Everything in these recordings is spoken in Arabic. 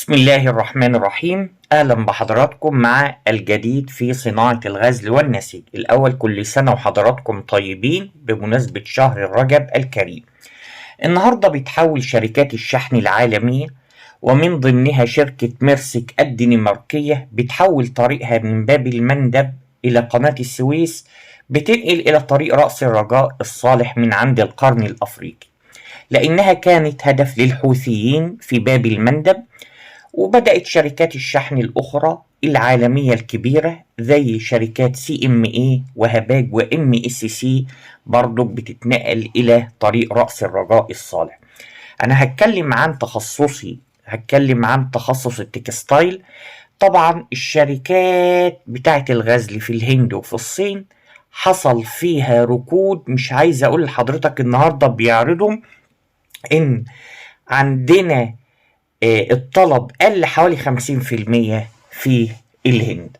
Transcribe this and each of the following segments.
بسم الله الرحمن الرحيم. أهلا بحضراتكم مع الجديد في صناعة الغزل والنسيج. الأول كل سنة وحضراتكم طيبين بمناسبة شهر رجب الكريم. النهاردة بتحاول شركات الشحن العالمية ومن ضمنها شركة ميرسك الدنماركية بتحول طريقها من باب المندب إلى قناة السويس، بتنقل إلى طريق رأس الرجاء الصالح من عند القرن الأفريقي، لأنها كانت هدف للحوثيين في باب المندب. وبدأت شركات الشحن الأخرى العالمية الكبيرة زي شركات CMA وهباج وMSC برضو بتتنقل إلى طريق رأس الرجاء الصالح. أنا هتكلم عن تخصص التكستايل. طبعا الشركات بتاعت الغزل في الهند وفي الصين حصل فيها ركود، مش عايز أقول لحضرتك النهاردة بيعرضهم إن عندنا الطلب قل حوالي 50% في الهند.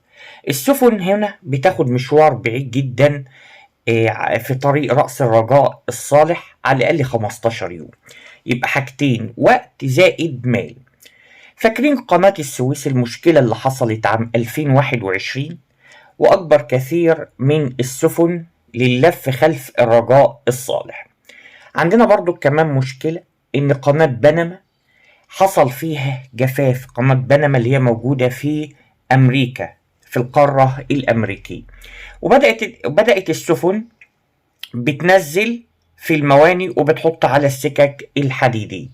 السفن هنا بتاخد مشوار بعيد جدا في طريق رأس الرجاء الصالح على الأقل 15 يوم. يبقى حاجتين، وقت زائد مال. فاكرين قناة السويس المشكلة اللي حصلت عام 2021 وأكبر كثير من السفن لللف خلف الرجاء الصالح. عندنا برضو كمان مشكلة إن قناة بنما حصل فيها جفاف. قناة بنما اللي هي موجودة في أمريكا في القارة الأمريكية، وبدأت السفن بتنزل في الموانئ وبتحط على السكك الحديدية.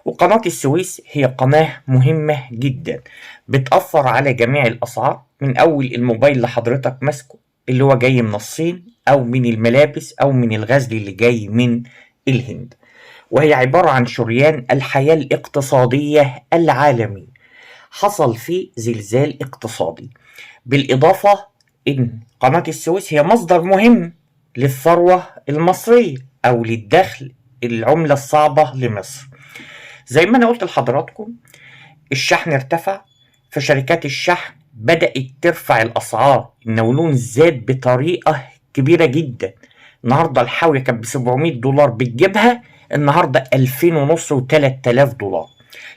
وقناة السويس هي قناة مهمة جدا بتأثر على جميع الأسعار، من أول الموبايل اللي حضرتك ماسكه اللي هو جاي من الصين أو من الملابس أو من الغزل اللي جاي من الهند. وهي عبارة عن شريان الحياة الاقتصادية العالمي. حصل فيه زلزال اقتصادي، بالإضافة إن قناة السويس هي مصدر مهم للثروة المصرية أو للدخل العملة الصعبة لمصر. زي ما أنا قلت لحضراتكم الشحن ارتفع، فشركات الشحن بدأت ترفع الأسعار. النولون زاد بطريقة كبيرة جدا. النهاردة الحاوية كانت $700 بتجيبها، النهاردة 2500 و3000 دولار.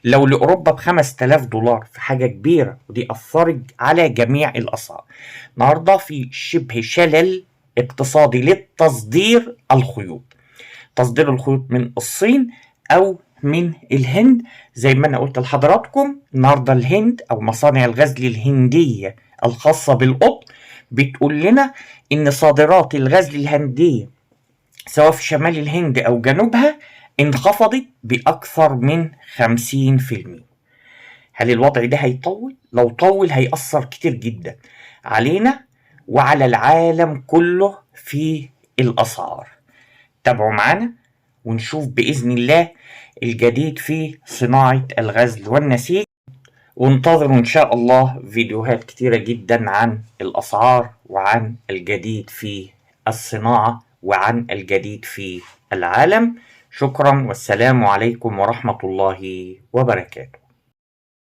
لو لأوروبا $5000 في حاجة كبيرة، ودي أثرت على جميع الأسعار. النهاردة في شبه شلل اقتصادي للتصدير الخيوط. تصدير الخيوط من الصين أو من الهند. زي ما أنا قلت لحضراتكم النهاردة الهند أو مصانع الغزل الهندية الخاصة بالقطن بتقول لنا إن صادرات الغزل الهندية سواء في شمال الهند أو جنوبها انخفضت بأكثر من 50%. هل الوضع ده هيطول؟ لو طول هيأثر كتير جدا علينا وعلى العالم كله في الأسعار. تابعوا معانا ونشوف بإذن الله الجديد في صناعة الغزل والنسيج، وانتظروا إن شاء الله فيديوهات كتيرة جدا عن الأسعار وعن الجديد في الصناعة وعن الجديد في العالم. شكرا والسلام عليكم ورحمة الله وبركاته.